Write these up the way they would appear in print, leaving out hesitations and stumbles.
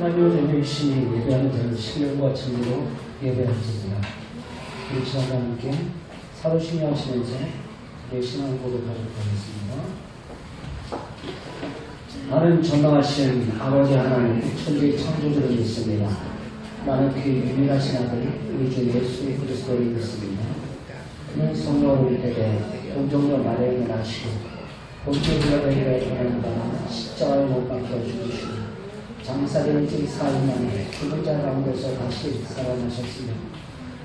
하나님을 열심히 예배하는 자는 신령과 진리로 예배하십니다. 우리 시간과 함께 사도신경 하시면서 우리의 신앙 고백하도록 하겠습니다. 나는 전능하신 아버지 하나님 천지의 창조주를 믿습니다. 나는 그의 유일하신 아들 우리 주 예수 그리스도를 믿습니다. 그는 성령으로 잉태돼 동정녀 마리아에게 나시고 본디오 빌라도에게 태어난 십자가에 못 박혀 죽으시고 장사된 지 4일 만에 죽은 자 가운데서 다시 살아나셨으며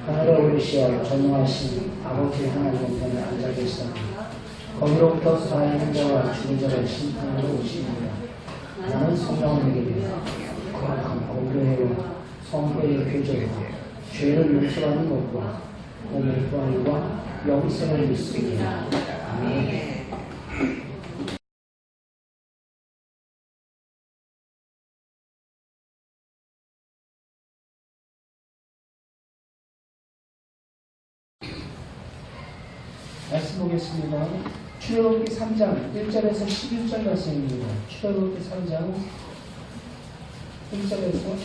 하늘에 오르시어 전능하신 아버지 하나님 편에 앉아 계시다. 거기로부터 살아있는 자와 죽은 자를 심판하러 오십니다. 나는 성령을 믿으며 거룩한 공교회와 성도의 교제와 죄를 용서하는 것과 몸의 부활과 영생을 믿습니다. 아멘. 말씀 보겠습니다. 출애굽기 3장 1절에서 11절 말씀입니다. 출애굽기 3장 1절에서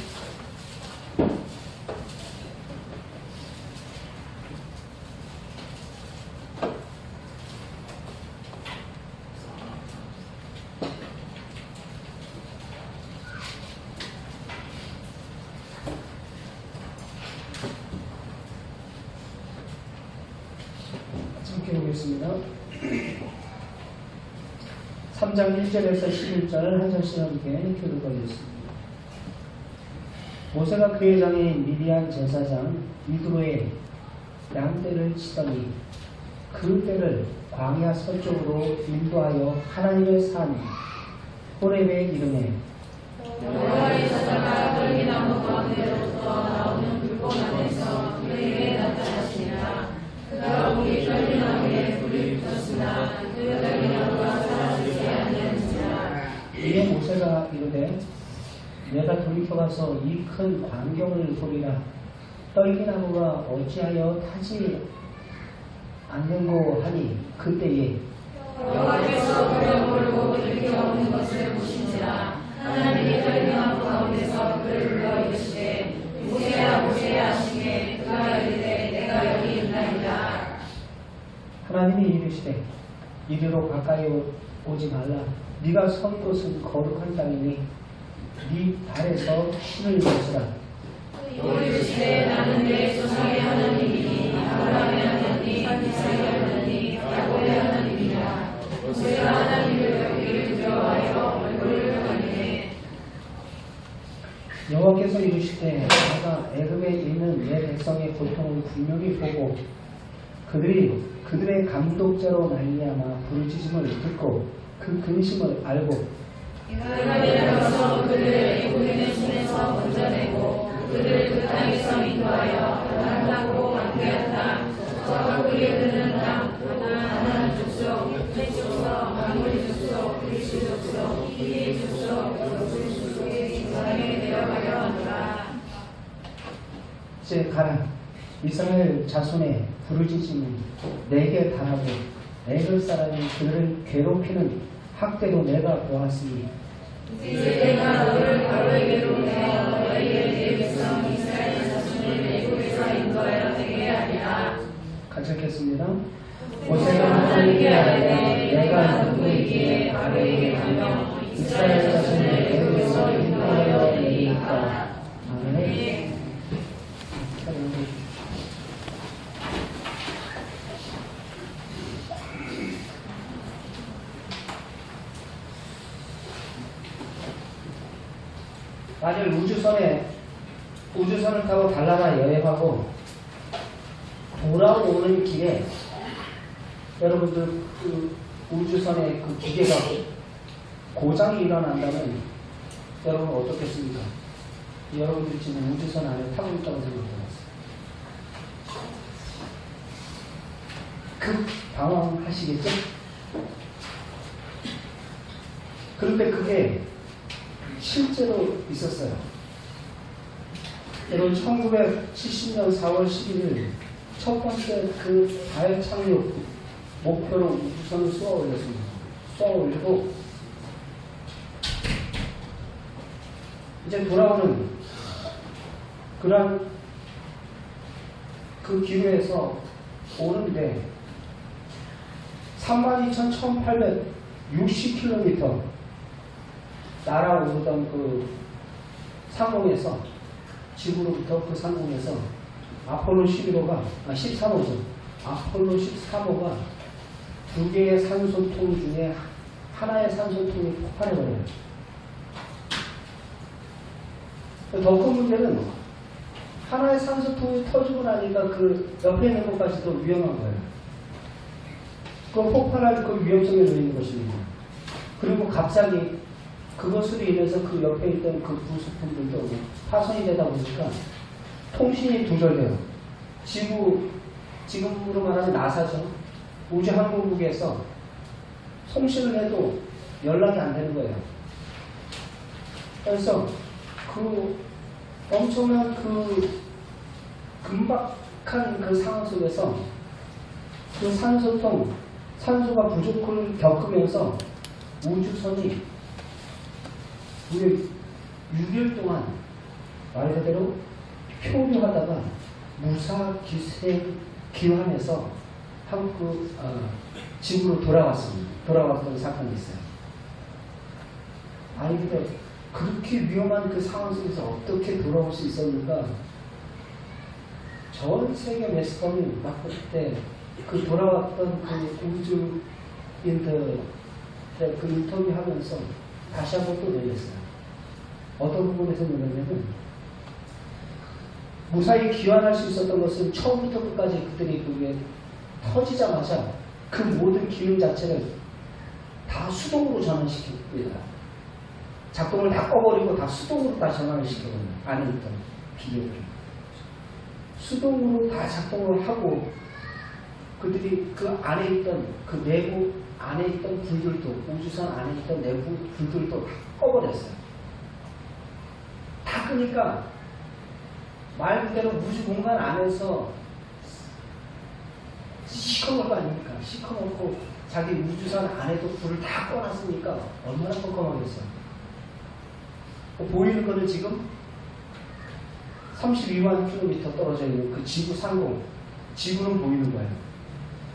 보겠습니다. 3장 1절에서 11절 한 절씩 함께 교독하겠습니다. 모세가 그의 장인 미디안 제사장 이드로의 양떼를 치더니 그 떼를 광야 서쪽으로 인도하여 하나님의 산 호렙에 이르매 여호와의 사자가 떨기나무 가운데로부터 나오는 불꽃 안에서 그에게 나타나시니라. 그가 보기 떨기나무에 불이 붙었으나 그 떨기나무가 사라지지 아니하니라. 이에 모세가 이르되 내가 돌이켜가서 이 큰 광경을 보리라. 떨기나무가 어찌하여 타지 않는고 하니 그때에 여호와께서 그를 보고 돌이켜오는 것을 보신지라. 하나님이 떨기나무 가운데서 그를 불러 이르시되 모세야 모세야 하시매 그가 이르되 내가 여기 있나이다. 하나님이 이르시되 이리로 가까이 오지 말라. 네가 선 곳은 거룩한 땅이니 네 발에서 신을 벗으라. 또 이르시되 나는 내 조상의 하나님이니 아브라함의 하나님 이삭의 하나님 야곱의 하나님이라. 모세가 하나님을 여기를 두려워하여 얼굴을 가리매 여호와께서 이르시되 내가 애굽에 있는 내 백성의 고통을 분명히 보고 그들의 감독자로 말미암아 부르짖음을 듣고 그 근심을 알고 하나님께서 그들을 애굽의 손에서 건져내고 그들을 그 땅에서 인도하여 가나안하고 광야한 땅 저가 그리 흐르는 땅 가나안 족속 헷 족속 아모리 족속 그리스 족속 히브리 족속 여부리 족속의 조상에 내려가려 하노라. 이제 가라. 이스라엘 자손의 부르짖음을 내게 당하고 애굽 사람이 그들을 괴롭히는 학대도 내가 보았으니 이제 내가 너를 바로에게로 내어 너에게 내 백성 이스라엘 자손을 애굽에서 인도하여 되게 하리라. 같이 읽겠습니다. 모세가 하나님께 아뢰되 내가 누구이기에 바로에게 가며 이스라엘 자손을 애굽에서 인도하여 되리이까. 아멘. 만일 우주선을 타고 달나라 여행하고 돌아오는 길에 여러분들 그 우주선의 그 기계가 고장이 일어난다면 여러분 어떻겠습니까? 여러분들이 지금 우주선 안에 타고 있다고 생각해봤어요. 급 당황하시겠죠? 그런데 그게 실제로 있었어요. 여러분 1970년 4월 11일 첫 번째 그 달 착륙 목표로 우주선을 쏘아 올렸습니다. 쏘아 올리고 이제 돌아오는 그런 그 기로에서 오는데 32,1860km 날아오던 그 상공에서 지구로부터 그 상공에서 아폴로 11호가 13호죠. 아폴로 13호가 두 개의 산소통 중에 하나의 산소통이 폭발해버려요. 더 큰 문제는 하나의 산소통이 터지고 나니까 그 옆에 있는 것까지도 위험한 거예요. 그 폭발할 그 위험성에 놓이는 것입니다. 그리고 갑자기 그것으로 인해서 그 옆에 있던 그 부속품들도 파손이 되다 보니까 통신이 두절돼요. 지금으로 말하면 나사죠. 우주항공국에서 송신을 해도 연락이 안 되는 거예요. 그래서 그 엄청난 그 긴박한 그 상황 속에서 그 산소가 부족을 겪으면서 우주선이 무려 6일 동안 말 그대로漂流하다가 무사기생 기환해서 지구로 돌아왔던 사건이 있어요. 아니 근데 그렇게 위험한 그 상황 속에서 어떻게 돌아올 수 있었는가? 전 세계 매스컴이 막 그때 그 돌아왔던 그 우주인들 그 인터뷰하면서 다시 한번 또 놀랐어요. 어떤 부분에서 놀랐냐면 무사히 귀환할 수 있었던 것은 처음부터 끝까지 그들이 그게 터지자마자 그 모든 기능 자체를 다 수동으로 전환시킵니다. 작동을 다 꺼버리고 다 수동으로 다 전환을 시켜버려요. 안에 있던 기계를. 수동으로 다 작동을 하고 그들이 그 안에 있던 그 내부 안에 있던 불들도 우주선 안에 있던 내부 불들도 다 꺼버렸어요. 다 끄니까 말 그대로 우주 공간 안에서 시커먼 거 아닙니까? 시커멓고 자기 우주선 안에도 불을 다 꺼놨으니까 얼마나 깜깜하겠어요. 보이는 거는 지금 32만 킬로미터 떨어져 있는 그 지구 상공, 지구는 보이는 거예요.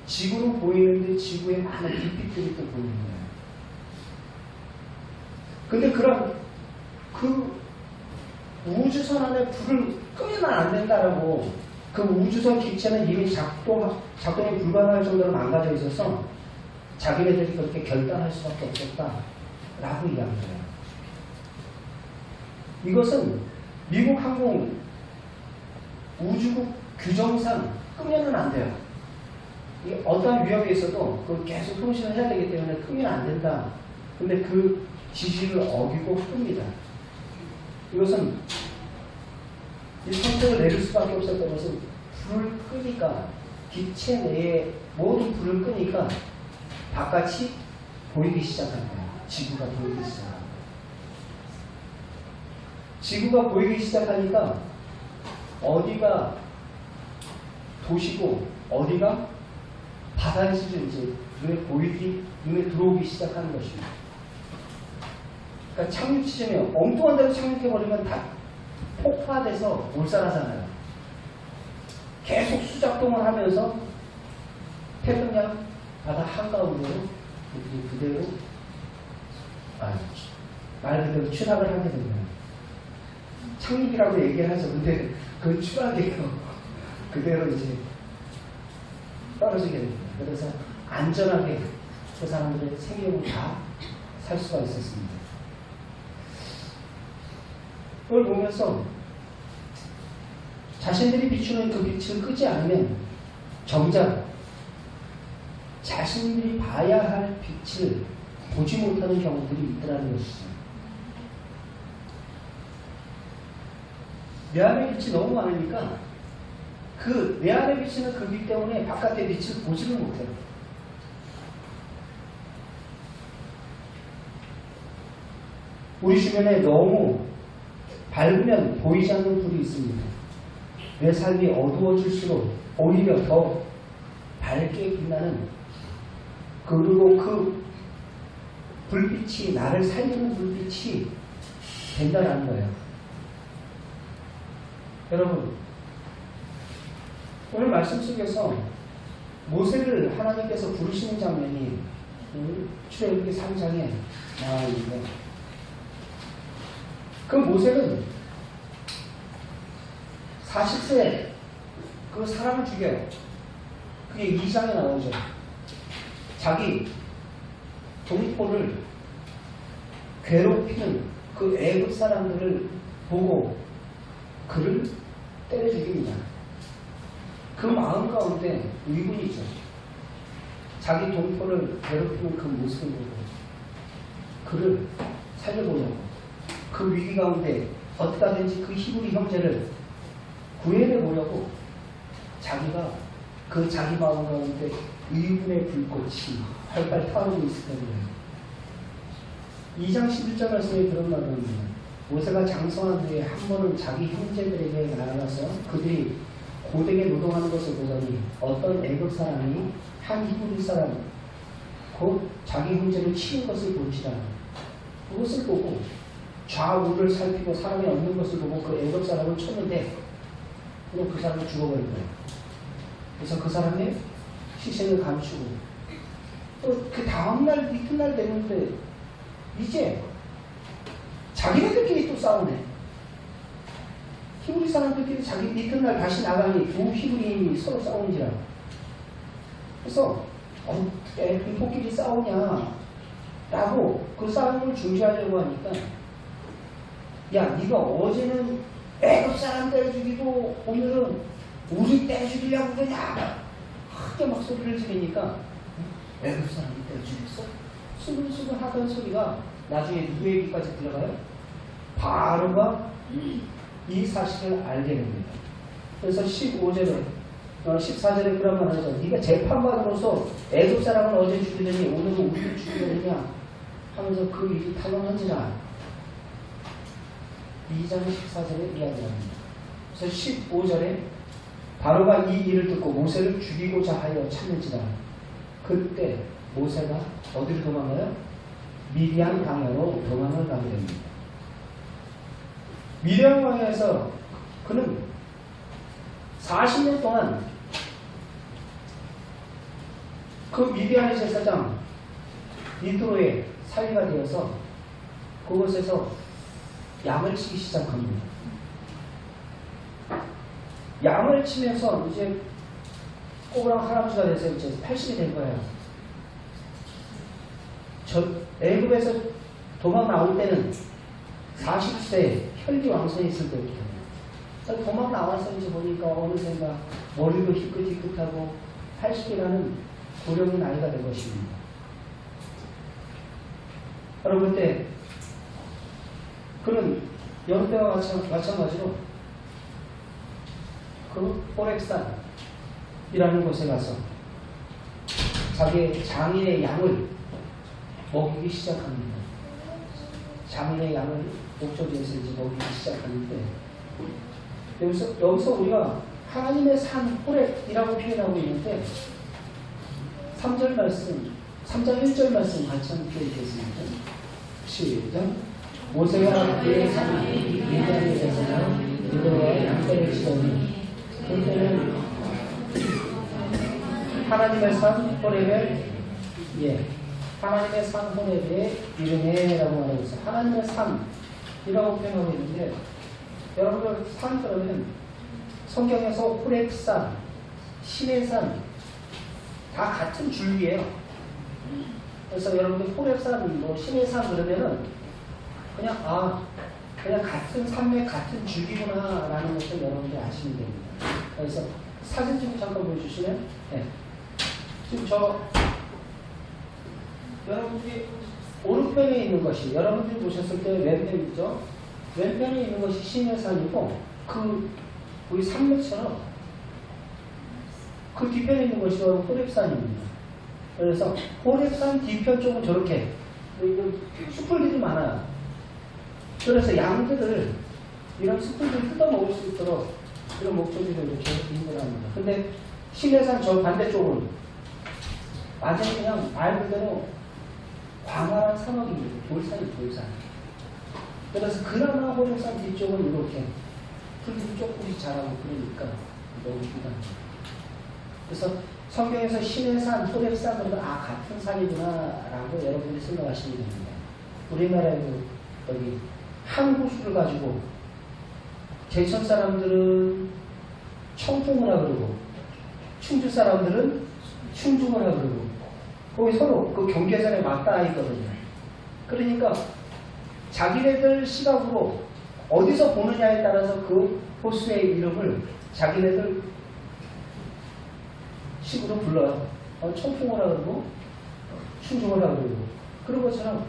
지구는 보이는데 지구에 많은 빛들이 또 보이는 거예요. 근데 그런 그 우주선 안에 불을 끄면 안 된다라고 그 우주선 기체는 이미 작동이 불가능할 정도로 망가져 있어서 자기네들이 그렇게 결단할 수밖에 없었다라고 이야기해요. 이것은 미국 항공 우주국 규정상 끄면은 안 돼요. 어떠한 위협이 있어도 그걸 계속 통신을 해야 되기 때문에 끄면 안 된다. 근데 그 지시를 어기고 끕니다. 이것은 이 선택을 내릴 수밖에 없었던 것은 불을 끄니까 기체 내에 모든 불을 끄니까 바깥이 보이기 시작한 거예요. 지구가 보이기 시작한 거예요. 지구가 보이기 시작하니까 어디가 도시고 어디가 바다인지도 이제 눈에 들어오기 시작하는 것입니다. 그러니까 착륙 지점이 엉뚱한 데로 착륙해버리면 다 폭파돼서 몰살하잖아요. 계속 수작동을 하면서 태평양 바다 한가운데로 그대로 말 그대로 추락을 하게 됩니다. 착륙이라고 얘기를 하죠. 근데 그건 추락이에요. 그대로 이제 떨어지게 됩니다. 그래서 안전하게 그 사람들의 생명을 다 살 수가 있었습니다. 그걸 보면서 자신들이 비추는 그 빛을 끄지 않으면 정작 자신들이 봐야 할 빛을 보지 못하는 경우들이 있더라는 것이죠. 내 안에 빛이 너무 많으니까 내 안에 비치는 그 빛 때문에 바깥의 빛을 보지를 못해요. 우리 주변에 너무 밝으면 보이지 않는 불이 있습니다. 내 삶이 어두워질수록 오히려 더 밝게 빛나는 그리고 그 불빛이 나를 살리는 불빛이 된다라는 거예요. 여러분, 오늘 말씀 속에서 모세를 하나님께서 부르시는 장면이 출애굽기 3장에 나와 있는데, 그 모세는 40세 그 사람을 죽여요. 그게 2장에 나오죠. 자기 동포를 괴롭히는 그 애굽 사람들을 보고 그를 때려 죽입니다. 그 마음 가운데 위분이 있죠. 자기 동포를 괴롭히는 그 모습을 보고 그를 살려보려고, 그 위기 가운데 어떻게 하든지 그 히브리 형제를 구해내보려고 자기가 그 자기 마음 가운데 위분의 불꽃이 활발 타오르고 있을 때문에 2장 11절 말씀에 그런 말을 합니다. 모세가 장성한 후에 한 번은 자기 형제들에게 나아가서 그들이 고되게 노동하는 것을 보더니 어떤 애굽 사람이 한 히브리 사람 곧 자기 형제를 치는 것을 볼지라. 그것을 보고 좌우를 살피고 사람이 없는 것을 보고 그 애굽 사람을 쳤는데 그냥 그 사람이 죽어버린 거예요. 그래서 그 사람의 시신을 감추고 또 그 다음날 이튿날 됐는데 이제 자기네들끼리 또 싸우네. 히브리 사람들끼리 자기 이튿날 다시 나가니 두 히브리인이 서로 싸우는지라. 그래서 어떻게 동포끼리 싸우냐 라고 그 싸움을 중지하려고 하니까, 야 네가 어제는 애굽 사람 떼 죽이고 오늘은 우리 떼 죽이려고 그러냐, 크게 막 소리를 지르니까 애굽 사람이 떼 죽였어? 수근수근 하던 소리가 나중에 누구의 귀까지 들어가요? 바로가 이 사실을 알게 됩니다. 그래서 15절에 14절에 그런 말 하죠. 네가 재판관으로서 애굽 사람을 어제 죽이더니 오늘은 우리를 죽이려느냐 하면서 그 일이 탄원한지라. 2장 14절에 이야기합니다. 그래서 15절에 바로가 이 일을 듣고 모세를 죽이고자 하여 찾는지라. 그때 모세가 어디로 도망가요? 미디안 광야로 도망을 가게 됩니다. 미디안 광야에서 그는 40년 동안 그 미디안의 제사장 이트로의 사위가 되어서 그곳에서 양을 치기 시작합니다. 양을 치면서 이제 꼬부랑 할아버지가 돼서 이제 80이 된 거예요. 애굽에서 도망 나올 때는 40세 혈기왕성이 있을 때부터 도망 나와서 이제 보니까 어느샌가 머리도 희끗희끗하고 80이라는 고령의 나이가 된 것입니다. 여러분, 그때 그는 여느 때와 마찬가지로 그 호렙산이라는 곳에 가서 자기의 장인의 양을 먹이기 시작합니다. 장인의 양을 목조지에서 이제 먹이기 시작하는데, 여기서 우리가 하나님의 산 호렙이라고 표현하고 있는데 3절 말씀, 3장 1절 말씀 같이 함께 읽겠습니다. 시작. 모세가 그의 산 미디안에서 여호와의 양떼를 치더니 그때는 하나님의 산 호렙의 하나님의 산 호렙의 이름에라고 말하고 있어요. 하나님의 산이라고 표현하고 있는데, 여러분들 산 그러면 성경에서 호렙산, 신의 산 다 같은 줄기예요. 그래서 여러분들 호렙산, 신의 산 그러면은 그냥 같은 산맥 같은 줄기구나라는 것을 여러분들이 아시면 됩니다. 그래서 사진 좀 잠깐 보여주시면, 지금 여러분들이 오른편에 있는 것이, 여러분들이 보셨을 때 왼편이죠. 왼편에 있는 것이 신해산이고, 우리 산맥처럼 그 뒤편에 있는 것이 호렙산입니다. 그래서 호렙산 뒤편 쪽은 저렇게 숯불들이 많아요. 그래서 양들을 이런 숯불들을 뜯어먹을 수 있도록 이런 목조지를 이렇게 인도합니다. 근데 신해산 저 반대쪽은 완전히 그냥 말 그대로 광활한 산업입니다. 돌산이 돌산. 그래서 그나마 호reb산 뒤쪽은 이렇게 풀들이 조금씩 자라고 그러니까 너무 부담이에요. 그래서 성경에서 신의 산, 호렙산 그러면 같은 산이구나라고 여러분이 생각하시면 됩니다. 우리나라에도 여기 한 호수를 가지고 제천 사람들은 청풍을 하고 그러고 충주 사람들은 충중을 하고 그러고 거기 서로 그 경계선에 맞닿아 있거든요. 그러니까 자기네들 시각으로 어디서 보느냐에 따라서 그 호수의 이름을 자기네들 식으로 불러요. 청풍을 하고 그러고 충중을 하고 그러고 그런 것처럼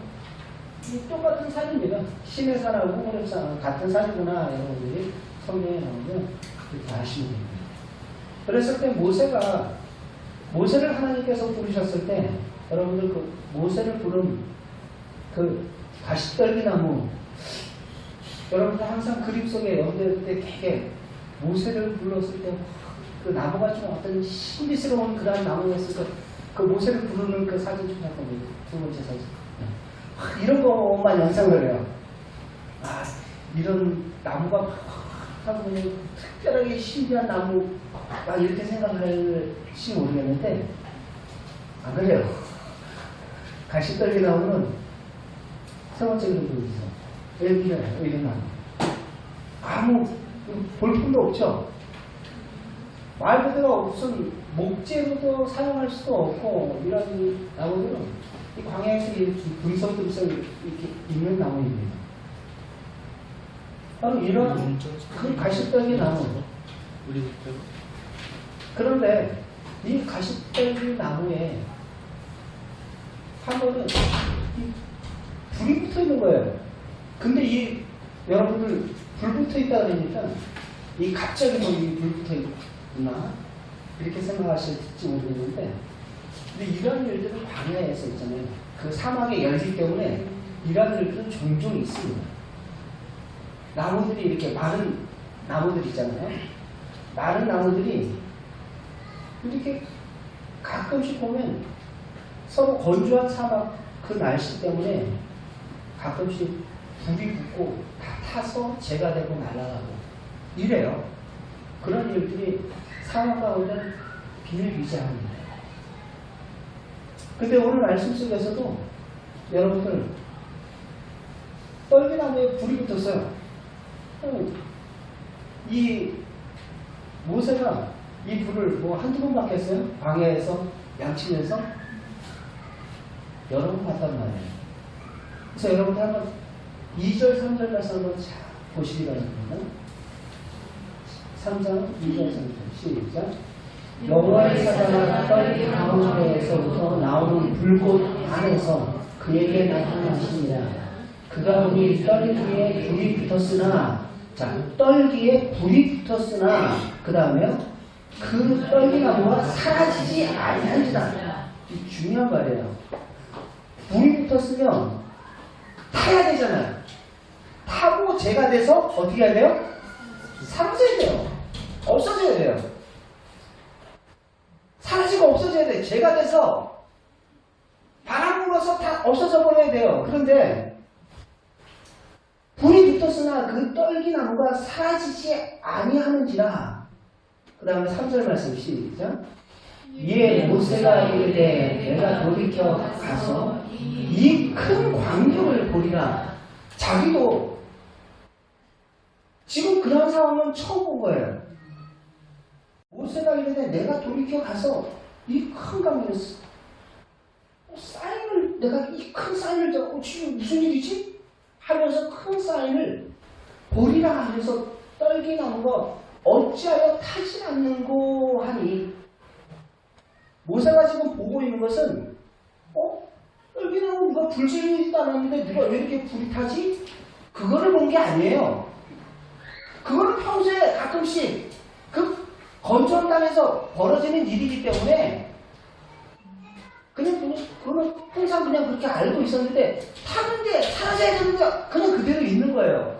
이 똑같은 산입니다. 신의 산하고 호렙산 같은 산이구나 여러분들이 성경에 나오면 그렇게 아시면 됩니다. 그랬을 때 모세를 하나님께서 부르셨을 때 여러분들 그 모세를 부른 그 가시떨기나무 여러분들 항상 그림 속에 염두에 때 되게 모세를 불렀을 때 그 나무가 좀 어떤 신비스러운 그런 나무였을 그 모세를 부르는 그 사진 좀 잠깐 보세요. 두 번째 사진. 이런 것만 연상을 해요. 이런 나무가 하고 그냥 특별하게 신비한 나무 이렇게 생각할지 모르겠는데 안 그래요. 가시떨기 나무는 세 번째 그림 보여주세요. 왜 이런 나무? 아무 볼품도 없죠. 말 그대로 무슨 목재로도 사용할 수도 없고 이런 나무들은 이 광야에서 이렇게 금성금성 이렇게 있는 나무입니다. 바로 이런 그 가시떨기 나무. 그런데 이 가시떨기 나무에 한 번은 불이 붙어 있는 거예요. 근데 여러분들 불 붙어 있다 그러니까 이 갑자기 이 불 붙어 있나 이렇게 생각하실지 모르겠는데, 근데 이런 일들은 광야에서 있잖아요. 그 사막의 열기 때문에 이런 일들은 종종 있습니다. 나무들이 이렇게 마른 나무들 있잖아요. 마른 나무들이 이렇게 가끔씩 보면 서로 건조한 사막 그 날씨 때문에 가끔씩 불이 붙고 다 타서 재가 되고 날아가고 이래요. 그런 일들이 사막 가운데 비일비재합니다. 근데 오늘 말씀 속에서도 여러분들 떨기나무에 불이 붙었어요. 이 모세가 이 불을 한두 번밖에 했어요? 광야에서 양치면서 여러 번 봤단 말이에요. 그래서 여러분들 한번 2절, 3절 말씀 한번 보시기 바랍니다. 3장 2절, 3절 시작. 여호와의 사자가 떨기 가운데에서부터 나오는 불꽃 안에서 그에게 나타나시니라. 그가 보니 떨기에 불이 붙었으나, 떨기에 불이 붙었으나 그 다음에요. 그 떨기나무가 사라지지 아니한지라. 이 중요한 말이에요. 불이 붙었으면 타야 되잖아요. 타고 재가 돼서 어떻게 해야 돼요? 사라져야 돼요. 없어져야 돼요. 사라지고 없어져야 돼요. 재가 돼서 바람 불어서 다 없어져 버려야 돼요. 그런데 불이 붙었으나 그 떨기나무가 사라지지 아니하는지라. 그 다음에 3절 말씀 시작. 이에 모세가 이르되 내가 돌이켜 가서 이 큰 광경을 보리라. 자기도 지금 그런 상황은 처음 본 거예요. 모세가 이르되 내가 돌이켜 가서 이 큰 광경을 사인을 내가 이 큰 사인을 잡고 지금 무슨 일이지? 하면서 큰 사인을 보리라 하면서 떨기나무가 어찌하여 타지 않는고 하니, 모세가 지금 보고 있는 것은 떨기나무 누가 불 지르지도 않았는데 누가 왜 이렇게 불이 타지? 그거를 본 게 아니에요. 그거는 평소에 가끔씩 그 건조한 땅에서 벌어지는 일이기 때문에 그거는 항상 그냥 그렇게 알고 있었는데 타는데 사라져야 되는데 그냥 그대로 있는 거예요.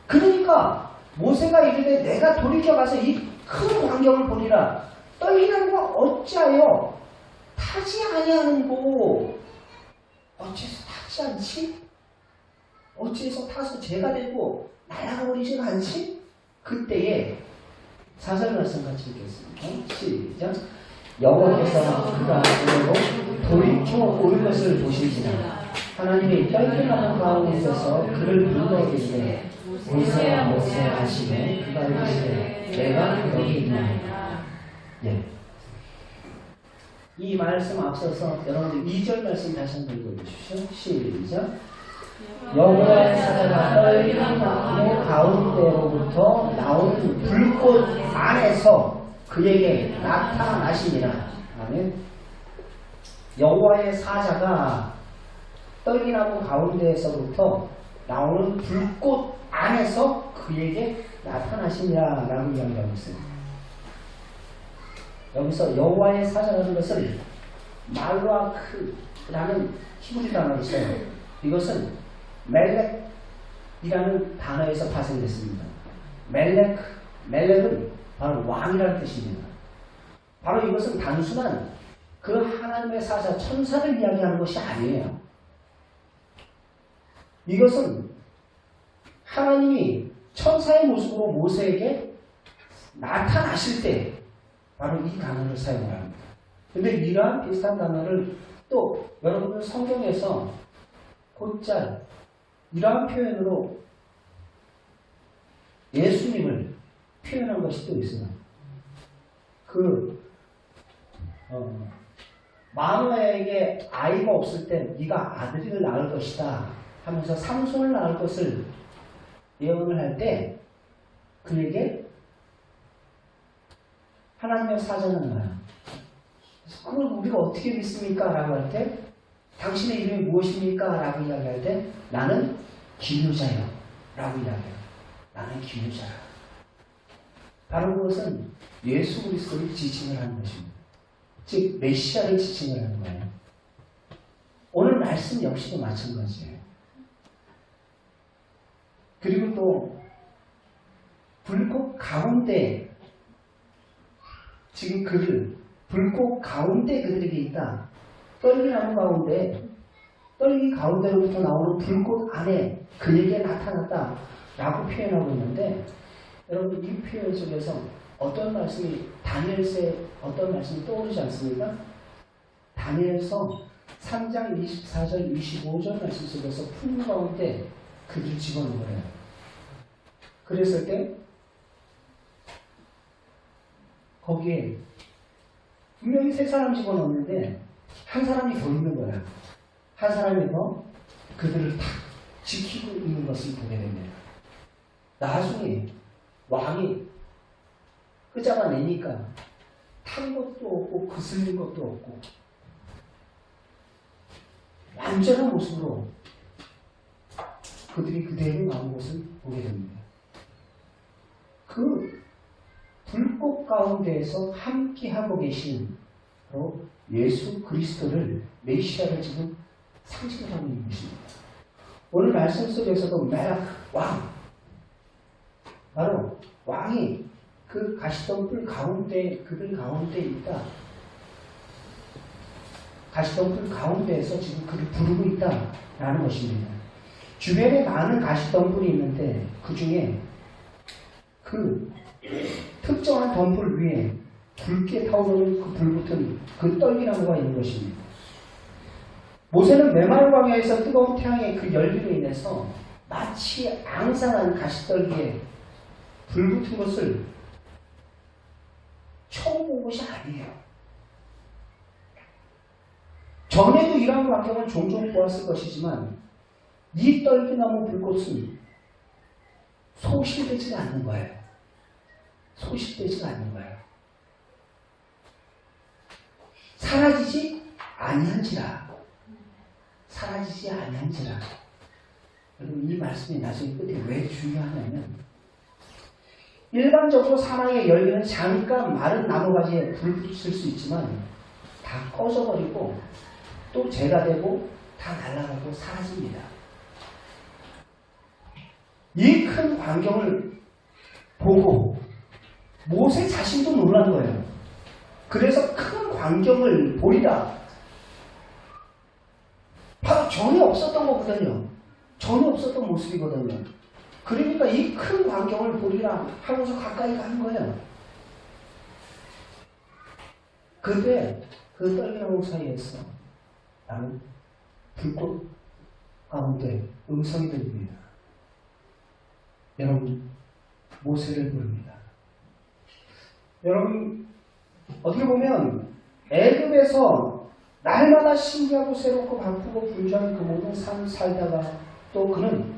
그러니까 모세가 이르되 내가 돌이켜 가서 이 큰 광경을 보리라. 떨기나무가 어찌하여 타지 아니하는고. 어째서 타지 않지? 어찌해서 타서 죄가 되고 날아가 버리지가 않지? 그때에 4절 말씀 같이 읽겠습니다. 시작. 여호와께서 그가 그대로 돌이켜 올 것을 보시지나 하나님의 떨기나무 가운데서 그를 불러오시되 모세야 모세야 하시되 그가 이르시되 내가 여기 있나이다. 예. 이 말씀 앞서서 여러분들 2절 말씀 다시 한번 읽어주십시오. 시작. 여호와의 사자가 떨기는 나무 가운데로부터 나온 불꽃 안에서 그에게 나타나시니라. 아멘. 여호와의 사자가 떨기나무 가운데에서부터 나오는 불꽃 안에서 그에게 나타나시니라 라고 이야기하고 있습니다. 여기서 여호와의 사자라는 것은 말루아크라는 히브리 단어가 있어요. 이것은 멜렉이라는 단어에서 파생됐습니다. 멜렉은 바로 왕이라는 뜻입니다. 바로 이것은 단순한 그 하나님의 사자 천사를 이야기하는 것이 아니에요. 이것은 하나님이 천사의 모습으로 모세에게 나타나실 때 바로 이 단어를 사용을 합니다. 근데 이러한 비슷한 단어를 또 여러분들 성경에서 곧잘 이러한 표현으로 예수님을 표현한 것이 또 있어요. 마노아에게 아이가 없을 때 네가 아들을 낳을 것이다 하면서 삼손을 낳을 것을 예언을 할 때 그에게 하나님의 사자는 나야. 그걸 우리가 어떻게 믿습니까? 라고 할 때 당신의 이름이 무엇입니까? 라고 이야기할 때 나는 기묘자요 라고 이야기해요. 나는 기묘자야. 바로 그것은 예수 그리스도를 지칭을 하는 것입니다. 즉 메시아를 지칭을 하는 거예요. 오늘 말씀 역시도 마찬가지예요. 그리고 또 불꽃 가운데 지금 불꽃 가운데 그들에게 있다. 떨기나무 가운데 떨기 가운데로부터 나오는 불꽃 안에 그에게 나타났다 라고 표현하고 있는데 여러분 이 표현 속에서 어떤 말씀이 다니엘서에 어떤 말씀이 떠오르지 않습니까? 다니엘서 3장 24절 25절 말씀 속에서 품 가운데 그를 집어넣은 거예요. 그랬을 때 거기에 분명히 세 사람 집어넣었는데 한 사람이 더 있는 거예요. 한 사람이 더 그들을 탁 지키고 있는 것을 보게 됩니다. 나중에 왕이 끄잡아내니까 탄 것도 없고 거슬린 것도 없고 완전한 모습으로 그들이 그대로 나온 것을 보게 됩니다. 그 불꽃 가운데에서 함께하고 계신 바로 예수 그리스도를 메시아를 지금 상징을 하고 있는 것입니다. 오늘 말씀 속에서도 메락 왕 바로 왕이 그 가시덤불 가운데 그들 가운데 있다. 가시덤불 가운데에서 지금 그를 부르고 있다라는 것입니다. 주변에 많은 가시덤불이 있는데 그 중에 그 특정한 덤불 위에 붉게 타오르는 그 불붙은 그 떨기나무가 있는 것입니다. 모세는 메마른 광야에서 뜨거운 태양의 그 열기로 인해서 마치 앙상한 가시떨기에 불붙은 것을 처음 본 것이 아니에요. 전에도 이러한 광경을 종종 보았을 것이지만 이 떨기나무 불꽃은 소실되지가 않는 거예요. 소실되지가 않는 거예요. 사라지지 아니한지라. 사라지지 아니한지라. 여러분 이 말씀이 나중에 끝에 왜 중요하냐면 일반적으로 사망의 열기는 잠깐 마른 나무가지에 불 붙일 수 있지만 다 꺼져버리고 또 재가 되고 다 날아가고 사라집니다. 이 큰 광경을 보고 모세 자신도 놀란 거예요. 그래서 큰 광경을 보이다. 바로 전에 없었던 거거든요. 전혀 없었던 모습이거든요. 그러니까 이 큰 광경을 보리라 하고서 가까이 가는 거예요. 그때 그 떨기나무 사이에서 나는 불꽃 가운데 음성이 들립니다. 여러분, 모세를 부릅니다. 여러분, 어떻게 보면 애굽에서 날마다 신기하고 새롭고 바쁘고 분주한 그 모든 삶 살다가 또 그는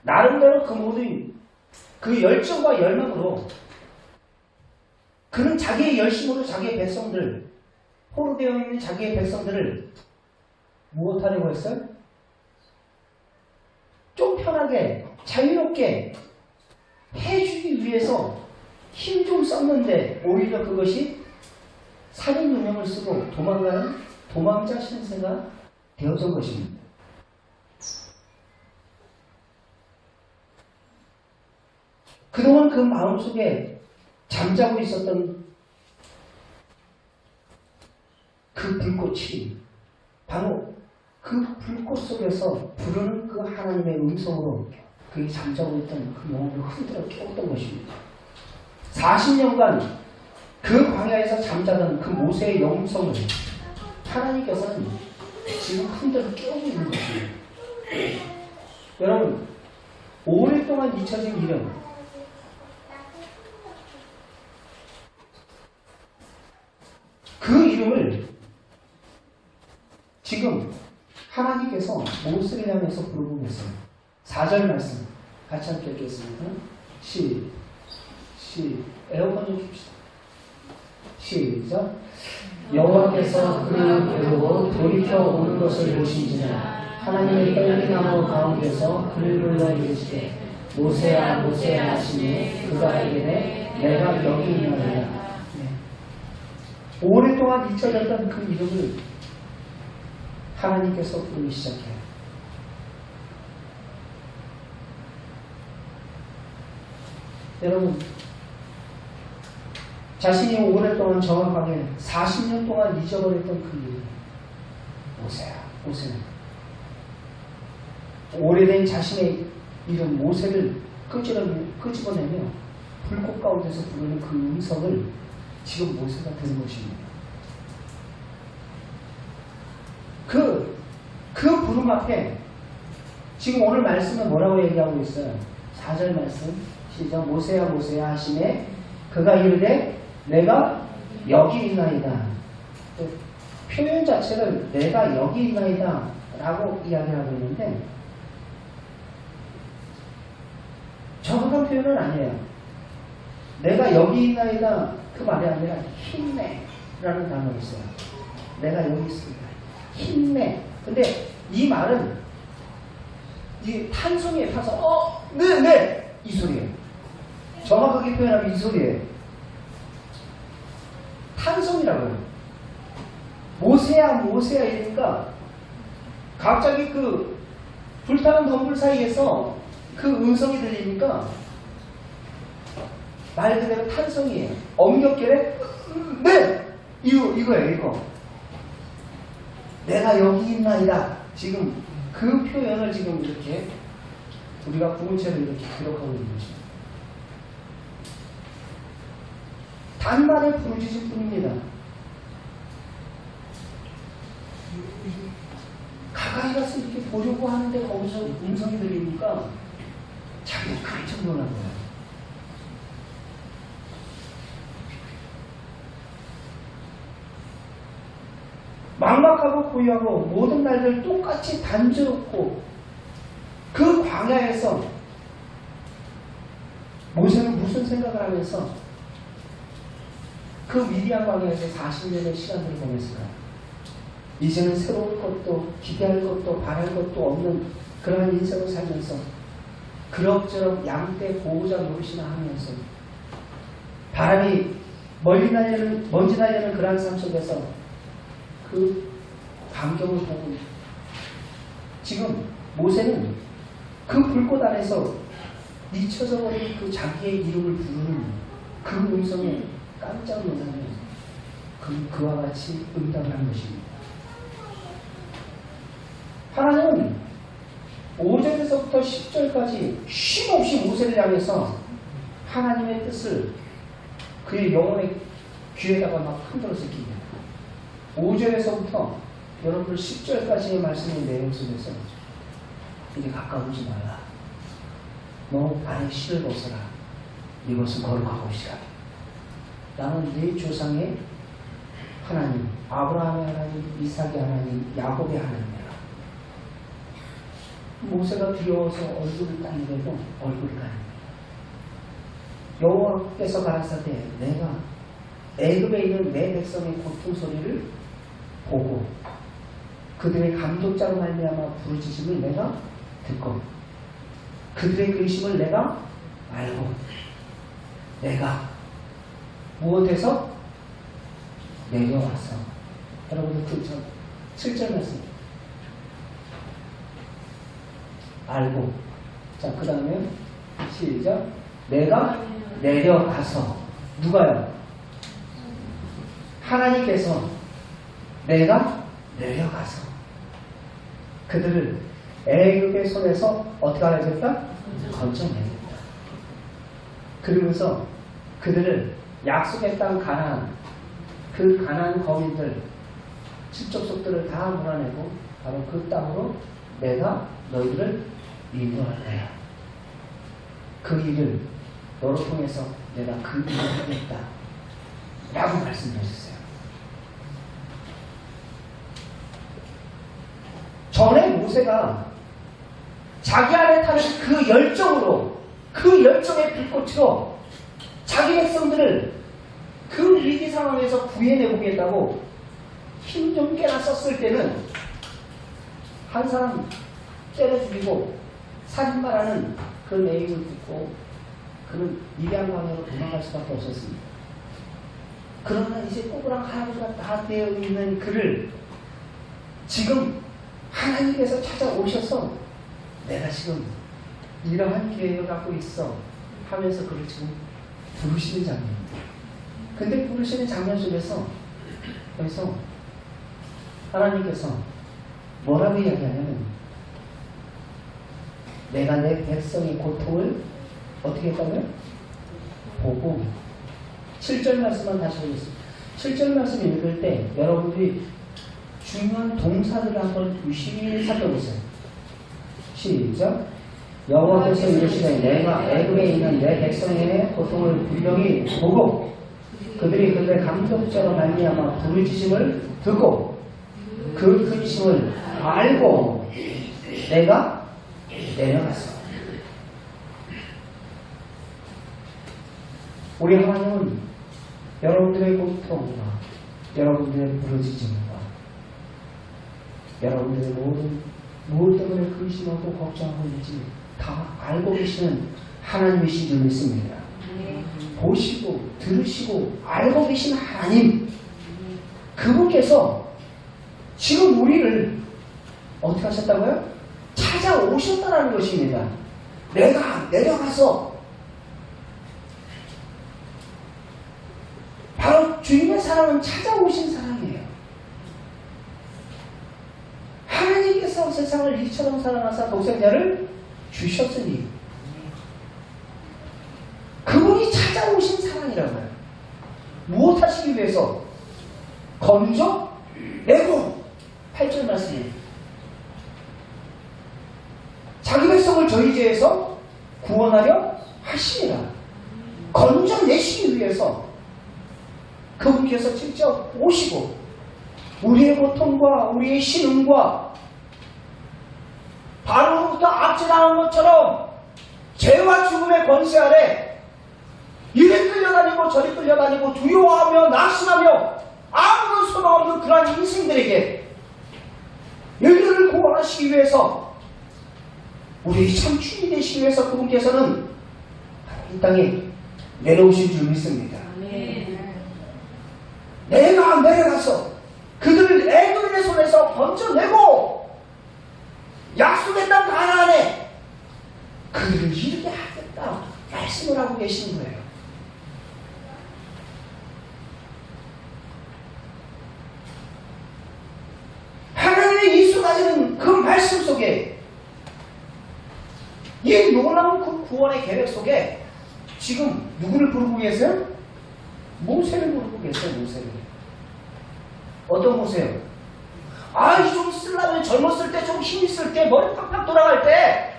나름대로 그 모든 그 열정과 열망으로 그는 자기의 열심으로 자기의 백성들, 포로되어 있는 자기의 백성들을 무엇하려고 했어요? 좀 편하게 자유롭게 해주기 위해서 힘 좀 썼는데 오히려 그것이 살인 누명을 쓰고 도망가는 도망자 신세가 되어진 것입니다. 그동안 그 마음속에 잠자고 있었던 그 불꽃이 바로 그 불꽃 속에서 부르는 그 하나님의 음성으로 그게 잠자고 있던 그 영혼을 흔들어 깨웠던 것입니다. 40년간 그 광야에서 잠자던 그 모세의 영성을 하나님께서는 지금 흔들어 깨우고 있는 것입니다. 여러분, 오랫동안 잊혀진 이름, 그 이름을 지금 하나님께서 모세를 향해서 부르고 계세요. 4절 말씀 같이 함께 읽겠습니다. 에어컨 좀 킵시다. 시작. 여호와께서 그를 배우고 돌이켜 오는 것을 보신지라 하나님의 떨기나무 가운데서 그를 불러 이르시되 모세야 모세야 하시니 그가 이르되 내가 여기 있나이다. 오랫동안 잊혀졌던 그 이름을 하나님께서 부르기 시작해요. 여러분, 자신이 오랫동안 정확하게 40년 동안 잊어버렸던 그 이름, 모세야, 모세는 오래된 자신의 이름 모세를 끄집어내며 불꽃 가운데서 부르는 그 음성을 지금 모세가 들은 것입니다. 그 부름 앞에 지금 오늘 말씀은 뭐라고 얘기하고 있어요? 4절 말씀 시작. 모세야 모세야 하시네 그가 이르되 내가 여기 있나이다. 표현 자체를 내가 여기 있나이다 라고 이야기하고 있는데 정확한 표현은 아니에요. 내가 여기 있나이다 그 말이 아니라 힘내 라는 단어가 있어요. 내가 여기 있습니다. 힘내. 근데 이 말은 이 탄성이에요. 탄성. 네 이 소리예요. 정확하게 표현하면 이 소리예요. 탄성이라고요. 모세야 모세야 이러니까 갑자기 그 불타는 덤불 사이에서 그 음성이 들리니까 말 그대로 탄성이에요. 엄격결에 네! 이거예요. 이거. 내가 여기 있나이다. 지금 그 표현을 지금 이렇게 우리가 구문체를 이렇게 기록하고 있는 것입니다. 단말에 부르짖을 뿐입니다. 가까이 가서 이렇게 보려고 하는데 거기서 음성이 들리니까 자기가 깜짝 놀란 거예요. 막막하고 고요하고 모든 날들 똑같이 단조롭고 그 광야에서 모세는 무슨 생각을 하면서 그 위대한 광야에서 40년의 시간을 보냈을까요? 이제는 새로울 것도 기대할 것도 바랄 것도 없는 그러한 인생을 살면서 그럭저럭 양떼 보호자 노릇이나 하면서 바람이 멀리 날리는 먼지 날리는 그러한 삶 속에서 그 광경을 보고 지금 모세는 그 불꽃 안에서 잊혀져 버린 그 자기의 이름을 부르는 그 음성에 깜짝 놀라며 그와 같이 응답을 한 것입니다. 하나님은 1절에서부터 10절까지 쉼없이 모세를 향해서 하나님의 뜻을 그의 영혼의 귀에다가 막 흔들어서 끼니다. 5절에서부터 여러분 10절까지의 말씀의 내용 속에서 이제 가까우지 말라. 너 발의 실을 벗어라. 이것은 거룩한 곳이라. 나는 네 조상의 하나님, 아브라함의 하나님, 이삭의 하나님, 야곱의 하나님이라. 모세가 두려워서 얼굴을 닦는데도 얼굴을 가립니다. 여호와께서 가라사대 내가 애굽에 있는 내 백성의 고통 소리를 보고 그들의 감독자로 말미암아 부르짖음을 내가 듣고 그들의 근심을 내가 알고 내가 무엇에서 내려와서 여러분들 그 7절 말씀 알고 자 그 다음에 시작 내가 내려가서 누가요? 하나님께서 내가 내려가서 그들을 애굽의 손에서 어떻게 하겠다? 건져내겠다. 그러면서 그들을 약속의 땅 가나안 그 가나안 거민들 친족속들을 다 몰아내고 바로 그 땅으로 내가 너희들을 인도할 거야. 그 일을 너로 통해서 내가 그 일을 하겠다 라고 말씀하셨어요. 전에 모세가 자기 안에 타는 그 열정으로 그 열정의 불꽃으로 자기 백성들을 그 위기 상황에서 구해내 보겠다고 힘 좀 깨나 썼을 때는 한 사람 때려 죽이고 살인마라는 그 내용을 듣고 그는 입양 방향으로 도망갈 수밖에 없었습니다. 그러나 이제 꼬부랑 할아버지가 다 되어 있는 그를 지금 하나님께서 찾아오셔서 내가 지금 이러한 계획을 갖고 있어 하면서 그를 지금 부르시는 장면입니다. 근데 부르시는 장면 속에서 여기서 하나님께서 뭐라고 이야기하냐면 내가 내 백성의 고통을 어떻게 했다고요? 보고 7절 말씀만 다시 보겠습니다. 7절 말씀 읽을 때 여러분들이 중요한 동사들을 한번 유심히 살펴보세요. 시작. 여호와께서 이르시되 내가 애굽에 있는 내 백성의 고통을 분명히 보고 그들이 그들의 감독자로 말미암아 부르짖음을 듣고 그 근심을 알고 내가 내려갔어. 우리 하나님은 여러분들의 고통과 여러분들의 부르짖음과 여러분들의 모든 무엇 때문에 근심하고 걱정하고 있는지 다 알고 계시는 하나님이신 줄 믿습니다. 보시고 들으시고 알고 계신 하나님 그분께서 지금 우리를 어떻게 하셨다고요? 찾아오셨다는 것입니다. 내가 내려가서 바로 주님의 사랑은 찾아오신 사랑이에요. 하나님께서 세상을 이처럼 사랑하사 독생자를 주셨으니 그분이 찾아오신 사랑이라고요. 무엇 하시기 위해서? 건져내고 8절 말씀이에요. 자기 백성을 저희 죄에서 구원하려 하시니라. 건져내시기 위해서 그분께서 직접 오시고 우리의 고통과 우리의 신음과 바로부터 압제당한 것처럼 죄와 죽음의 권세 아래 이리 끌려다니고 저리 끌려다니고 두려워하며 낙심하며 아무런 소망 없는 그러한 인생들에게 너희들을 구원하시기 위해서 우리의 참 주인이 되시기 위해서 그분께서는 이 땅에 내려오신 줄 믿습니다. 내가 내려가서 그들을 애굽인의 손에서 건져내고 약속의 땅 가나안에 그들을 이르게 하겠다 말씀을 하고 계시는 거예요. 하나님의 이 쏟아지는 그 말씀 속에 이 놀라운 그 구원의 계획 속에 지금 누구를 부르고 계세요? 모세를 부르고 계세요. 모세를. 어떤 모세요? 좀 쓰려면 젊었을 때, 좀 힘 있을 때, 머리 팍팍 돌아갈 때,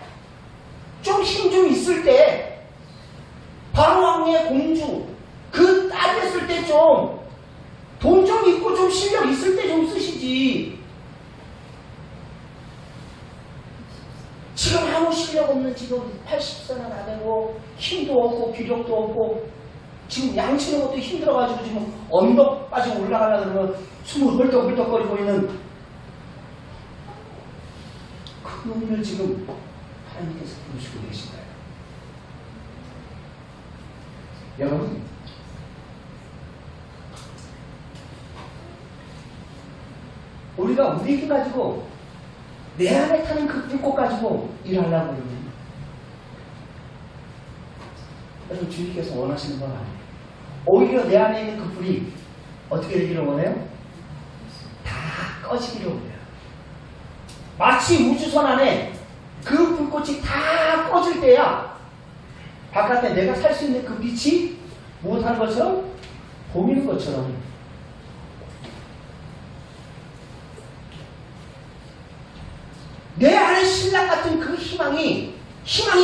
좀 힘 좀 있을 때, 바로 왕의 공주, 그 딸 됐을 때 좀, 돈 좀 있고 좀 실력 있을 때 좀 쓰시지. 지금 아무 실력 없는 지금 80세나 다 되고, 힘도 없고, 기력도 없고, 지금 양치는 것도 힘들어가지고 지금 언덕까지 올라가려고 그러면 숨을 헐떡헐떡거리고 있는 그 놈을 지금 하나님께서 부르시고 계신 거예요. 여러분, 우리가 우리 힘 가지고 내 안에 타는 그 불꽃 가지고 일하려고 그러면 여러분 주님께서 원하시는 건 아니에요. 오히려 내 안에 있는 그 불이 어떻게 되기를 원해요? 다 꺼지기를 원해요. 마치 우주선 안에 그 불꽃이 다 꺼질 때야 바깥에 내가 살 수 있는 그 빛이 무엇하는 것처럼? 보이는 것처럼. 내 안에 신랑 같은 그 희망의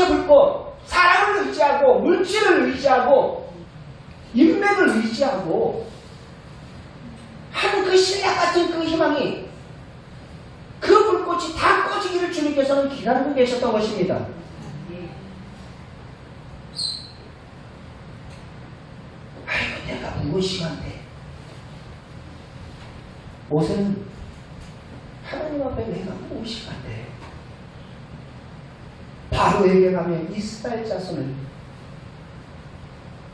불꽃, 사람을 의지하고 물질을 의지하고 인맥을 의지하고 하는 그 신랑 같은 그 희망이 그 불꽃이 다 꺼지기를 주님께서는 기다리고 계셨던 것입니다. 아이고 내가 무엇이간데 모세는 하나님 앞에 내가 무엇이간데 바로에게 가면 이스라엘 자손을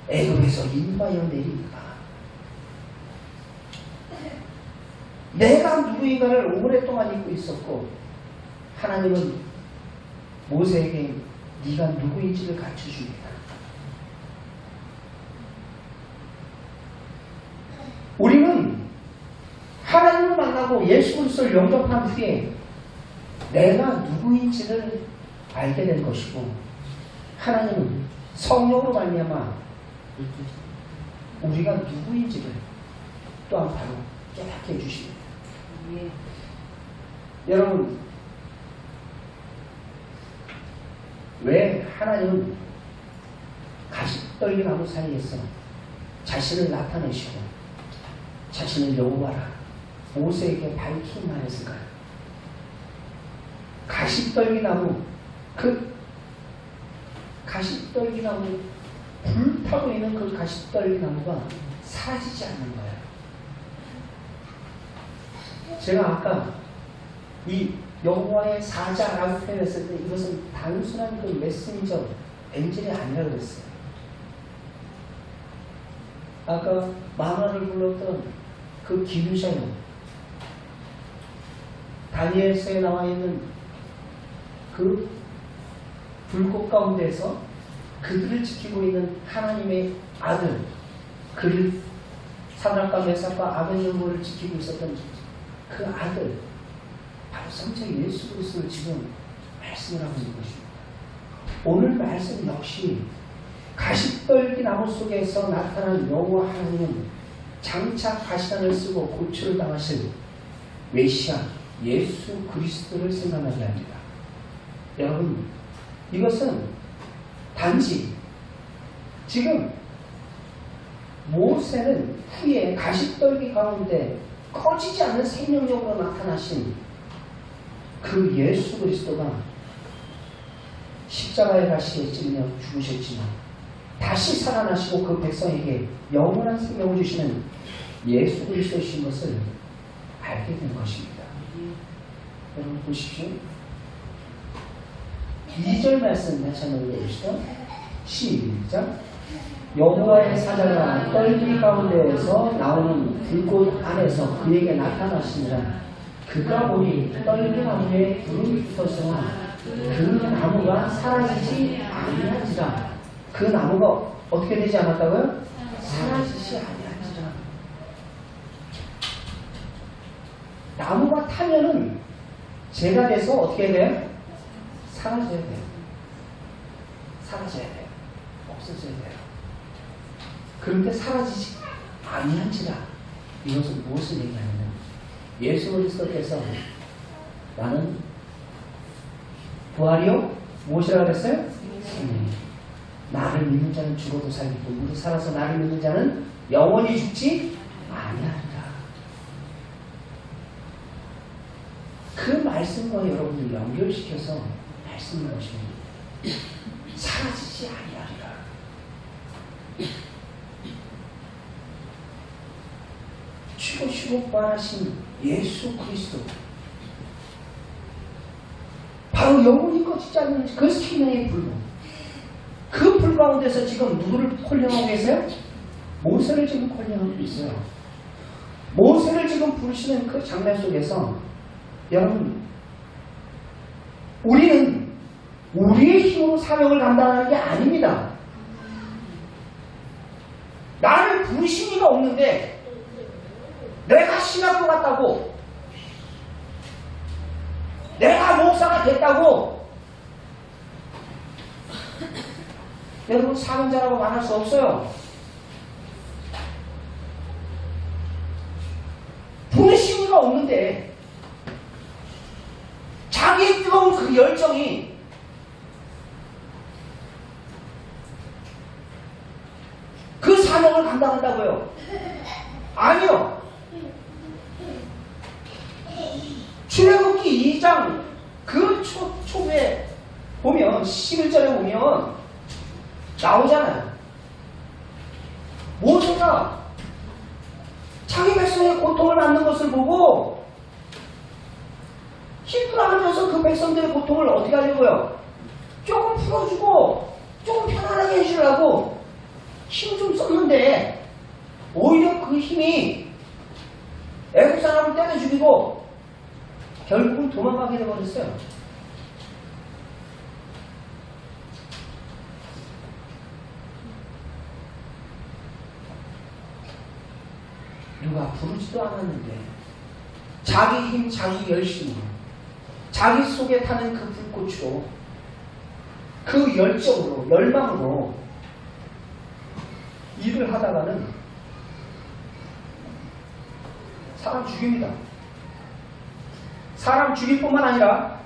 애굽에서 인도하여 내리니까 내가 누구인가를 오랫동안 잊고 있었고 하나님은 모세에게 네가 누구인지를 가르쳐줍니다. 우리는 하나님을 만나고 예수 그리스도를 영접한 후에 내가 누구인지를 알게 될 것이고 하나님은 성령으로 말미암아 우리가 누구인지를 또한 바로 깨닫게 해주십니다. 여러분 왜 하나님은 가시떨기 나무 사이에서 자신을 나타내시고 자신을 여호와라 모세에게 밝히기 하였을까요? 가시떨기 나무 그 가시떨기 나무 불타고 있는 그 가시떨기 나무가 사라지지 않는 거예요. 제가 아까 이 여호와의 사자라고 표현했을 때 이것은 단순한 그 메신저 엔젤이 아니라고 그랬어요. 아까 만화를 불렀던 그 기류자요 다니엘서에 나와 있는 그 불꽃 가운데서 그들을 지키고 있는 하나님의 아들 그를 사드락과 메삭과 아벤노고를 지키고 있었던 그 아들 바로 성자 예수 그리스도를 지금 말씀을 하고 있는 것입니다. 오늘 말씀 역시 가시떨기 나무 속에서 나타난 여호와 하나님은 장차 가시단을 쓰고 고초를 당하실 메시아 예수 그리스도를 생각나게 합니다. 여러분 이것은 단지 지금 모세는 후에 가시떨기 가운데 꺼지지 않는 생명력으로 나타나신 그 예수 그리스도가 십자가에 가시에 찔려 죽으셨지만 다시 살아나시고 그 백성에게 영원한 생명을 주시는 예수 그리스도이신 것을 알게 된 것입니다. 여러분 보십시오. 2절 말씀 다시 한번 읽어보시죠. 시작. 여호와의 사자가 떨기 가운데에서 나오는 불꽃 안에서 그에게 나타나시니라. 그가 보니 떨기 나무에 불이 붙었으나 그 나무가 사라지지 아니한지라. 그 나무가 어떻게 되지 않았다고요? 사라지지 아니한지라. 나무가 타면은 재가 돼서 어떻게 돼요? 사라져야 돼요. 사라져야 돼요. 없어져야 돼요. 그런데 사라지지 아니한지라. 이것은 무엇을 얘기하냐면 예수 그리스도께서 나는 부활이요 무엇이라고 그랬어요? 생명. 나를 믿는 자는 죽어도 살리고 무릇 살아서 나를 믿는 자는 영원히 죽지 아니하리라. 그 말씀과 여러분들 연결시켜서 말씀을 보시면 사라지지 아니하리라. 죽으시고 부활하신 예수 그리스도, 바로 영혼이 꺼지지 않는 그 생명의 불, 그 불 가운데서 지금 누구를 콜링하고 계세요? 모세를 지금 콜링하고 있어요. 모세를 지금 부르시는 그 장면 속에서 여러분, 우리는 우리의 힘으로 사명을 감당하는 게 아닙니다. 나를 부르신 이가 없는데 내가 신학교 갔다고, 내가 목사가 됐다고 여러분 사명자라고 말할 수 없어요. 부르신 이가 없는데 자기의 뜨거운 그 열정이 그 사명을 감당한다고요? 아니요. 출애굽기 2장 그 초부에 보면 11절에 보면 나오잖아요. 모세가 자기 백성의 고통을 받는 것을 보고 힘들어하면서 그 백성들의 고통을 어떻게 하려고요? 조금 풀어주고 조금 편안하게 해주려고 힘 좀 썼는데 오히려 그 힘이 애국 사람을 때려 죽이고 결국은 도망가게 되어버렸어요. 누가 부르지도 않았는데 자기 힘, 자기 열심, 자기 속에 타는 그 불꽃으로, 그 열정으로, 열망으로 일을 하다가는 사람 죽입니다. 사람 죽일 뿐만 아니라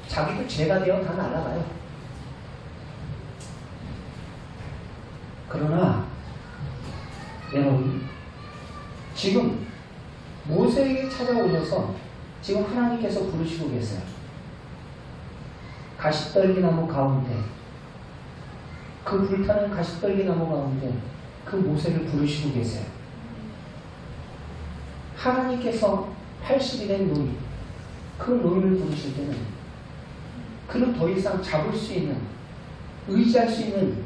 자기도 죄가 되어 다 날아가요. 그러나 여러분, 지금 모세에게 찾아오셔서 지금 하나님께서 부르시고 계세요. 가시떨기 나무 가운데, 그 불타는 가시떨기 나무 가운데 그 모세를 부르시고 계세요. 하나님께서 80이 된 노인, 그 노인을 부르실 때는 그는 더 이상 잡을 수 있는, 의지할 수 있는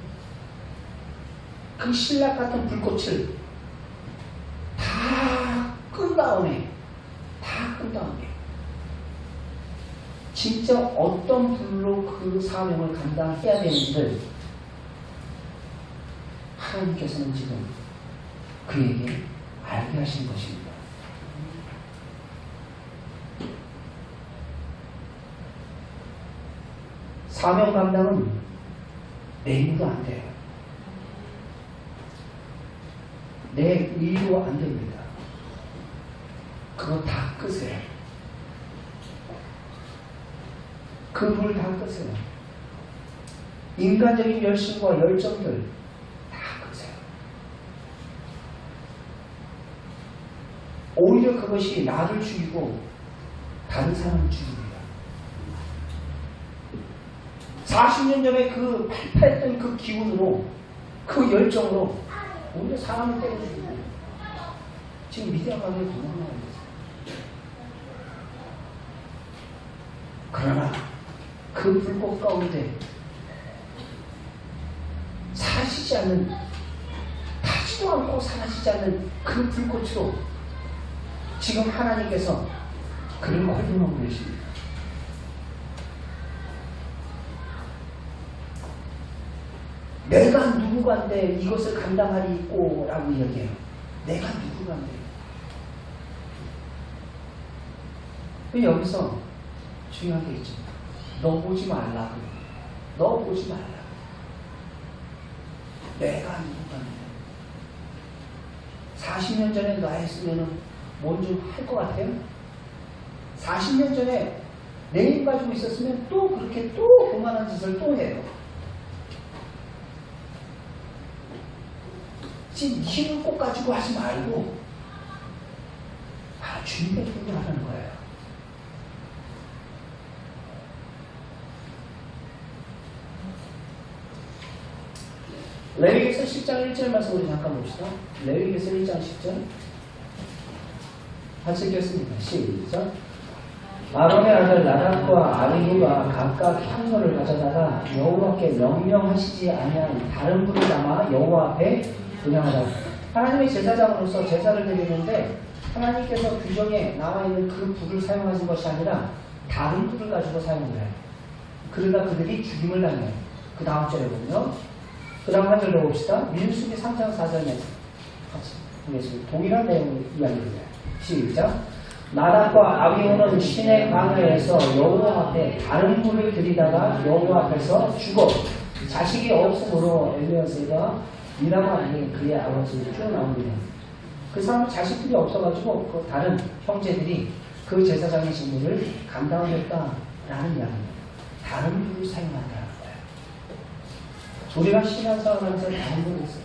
그 신락 같은 불꽃을 다 끈 다음에, 진짜 어떤 불로 그 사명을 감당해야 되는지를 하나님께서는 지금 그에게 알게 하신 것입니다. 사명 감당은 내 힘도 안 돼요. 내 의로 안 됩니다. 그거 다 끄세요. 그 불 다 끄세요. 인간적인 열심과 열정들 다 끄세요. 오히려 그것이 나를 죽이고 다른 사람을 죽입니다. 40년 전에 그 팔팔했던 그 기운으로, 그 열정으로 오히려 사람을 때려 죽이고 지금 미디어 강에 도망가고 있어요. 그러나 그 불꽃 가운데 사라지지 않는, 타지도 않고 사라지지 않는 그 불꽃으로 지금 하나님께서 그를 홀림하고 계십니다. 내가 누구간데 이것을 감당하리 있고 라고 이야기해요. 내가 누구간데. 여기서 중요한 게 있죠. 너 보지 말라고. 너 보지 말라고. 내가 누군가인데 40년 전에 나였으면 뭔 좀 할 것 같아요? 40년 전에 내 힘 가지고 있었으면 또 그렇게 또 그만한 짓을 또 해요. 지금 힘을 꼭 가지고 하지 말고 주님의 힘을 하는 거예요. 레위기서 10장 1절 말씀 우리 잠깐 봅시다. 레위기서 1장 10절 같이 읽겠습니다. 시작. 아론의 아들 나답과 아비후가 각각 향로를 가져다가 여호와께 명령하시지 아니한 다른 불을 담아 여호와 앞에 분향하라. 하나님의 제사장으로서 제사를 드리는데 하나님께서 규정에 나와 있는 그 불을 사용하신 것이 아니라 다른 불을 가지고 사용을 해요. 그러다 그들이 죽임을 당해요. 그 다음 절에 보면 그 다음 한 절로 봅시다. 민수기 3장 4절에 같이 보겠습니다. 동일한 내용의 이야기입니다. 시작. 나답과 아비후는 신의 광야에서 여호와 앞에 다른 불을 들이다가 여호와 앞에서 죽어 자식이 없으므로 엘리야세가 미라마 아닌 그의 아버지 쭉 나옵니다. 그 사람은 자식들이 없어가지고 그 다른 형제들이 그 제사장의 직무를 감당하겠다라는 이야기입니다. 다른 불을 사용한다는 거예요. 우리가 신앙생활하면서 다른 불이 있어요.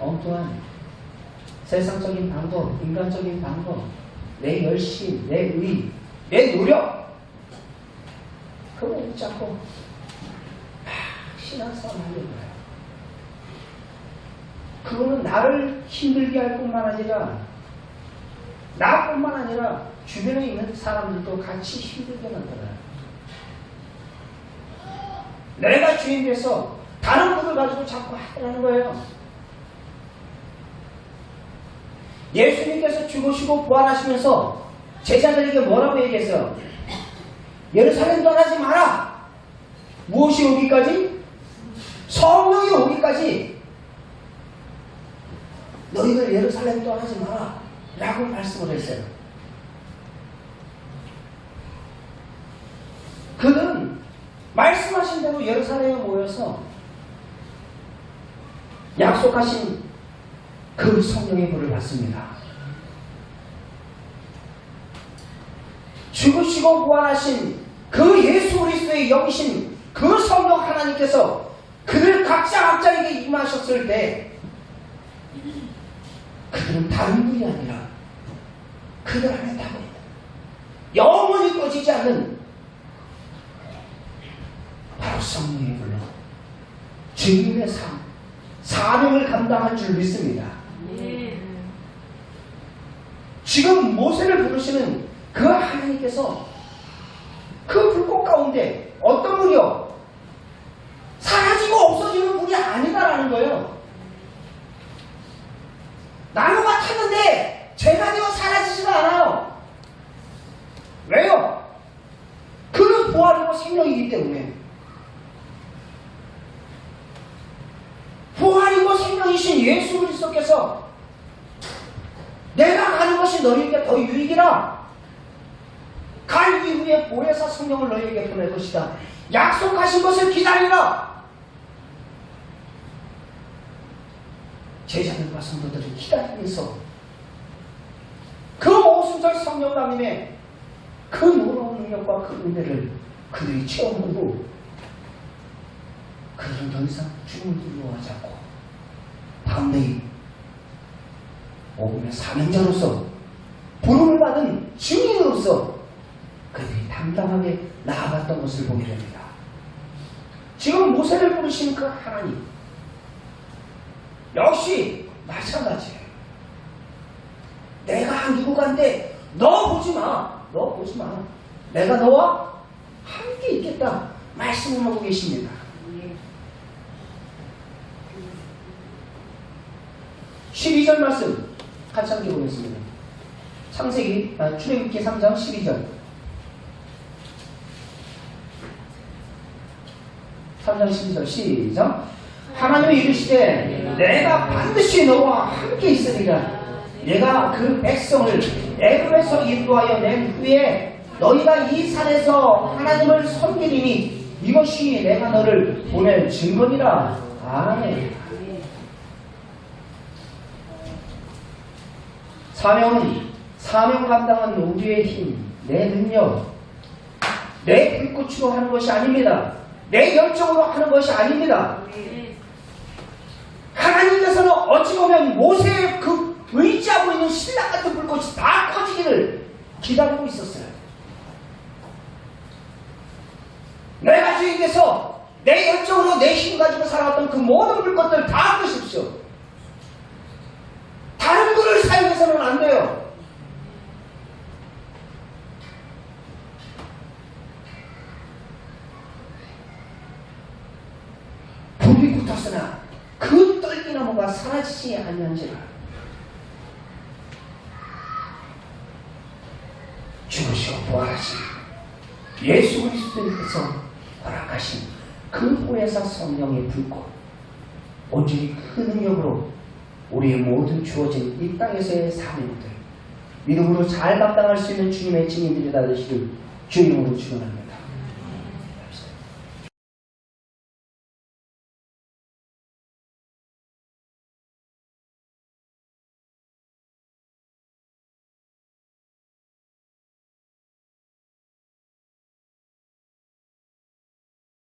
엉뚱한 세상적인 방법, 인간적인 방법, 내 열심, 내 의, 내 노력 그거 붙잡고 신앙생활 하려고 해요. 그거는 나를 힘들게 할 뿐만 아니라 나뿐만 아니라 주변에 있는 사람들도 같이 힘들게 만들어요. 내가 주인 돼서 다른 분을 가지고 자꾸 하라는 거예요. 예수님께서 죽으시고 부활하시면서 제자들에게 뭐라고 얘기했어요? 예루살렘 떠나지 마라. 무엇이 오기까지? 성령이 오기까지 너희들 예루살렘 떠나지 마라 라고 말씀을 했어요. 그들은 말씀하신 대로 예루살렘에 모여서 약속하신 그 성령의 불을 받습니다. 죽으시고 부활하신 그 예수 그리스도의 영이신 그 성령 하나님께서 그들 각자에게 임하셨을 때 그들은 다른 분이 아니라 그들 안에 타고 있는 영원히 꺼지지 않는 바로 성령의 불로 주님의 삶, 사명을 감당할 줄 믿습니다. 지금 모세를 부르시는 그 하나님께서 그 불꽃 가운데 어떤 불이요? 사라지고 없어지는 불이 아니다라는 거예요. 나무가 탔는데 죄가 되어 사라지지가 않아요. 왜요? 그는 부활이고 생명이기 때문에. 부활이고 생명이신 예수 그리스도께서 내가 가는 것이 너희에게 더 유익이라. 갈 이후에 보혜사 성령을 너희에게 보낼 것이다. 약속하신 것을 기다리라. 제자들과 성도들이 기다리면서 그 오순절 성령감임의 그 놀라운 능력과 그 은혜를 그들이 체험하고 그들은 더 이상 죽음을 두려워하지 않고 담대히 복음의 사명자로서 부름을 받은 증인으로서 그들이 당당하게 나아갔던 것을 보게 됩니다. 지금 모세를 부르신 그 하나님 역시 마찬가지예요. 내가 누구간데 너 보지 마. 너 보지 마. 내가 너와 함께 있겠다 말씀을 하고 계십니다. 예. 12절 말씀 같이 함께 보겠습니다. 출애굽기 3장 12절 3장 12절 시작. 하나님이 이르시되 내가 반드시 너와 함께 있으리라. 내가 그 백성을 애굽에서 인도하여 낸 후에 너희가 이 산에서 하나님을 섬기리니 이것이 내가 너를 보낼 증거니라. 아멘. 사명은 사명 감당한 우리의 힘, 내 능력, 내 불꽃으로 하는 것이 아닙니다. 내 열정으로 하는 것이 아닙니다. 하나님께서는 어찌 보면 모세의 그 의지하고 있는 신랑 같은 불꽃이 다 꺼지기를 기다리고 있었어요. 내가 주님께서 내 열정으로 내 힘 가지고 살아왔던 그 모든 불꽃들 다 끄십시오. 다른 불을 사용해서는 안 돼요. 불이 붙었으나 그 떨기나무가 사라지지 아니한지라. 죽으시고 부활하신 예수 그리스도께서 허락하신 그 보혜사 성령의 불꽃, 온전히 그 능력으로 우리의 모든 주어진 이 땅에서의 사명들 믿음으로 잘 감당할 수 있는 주님의 증인들이 다 되시길 주님으로 축원합니다.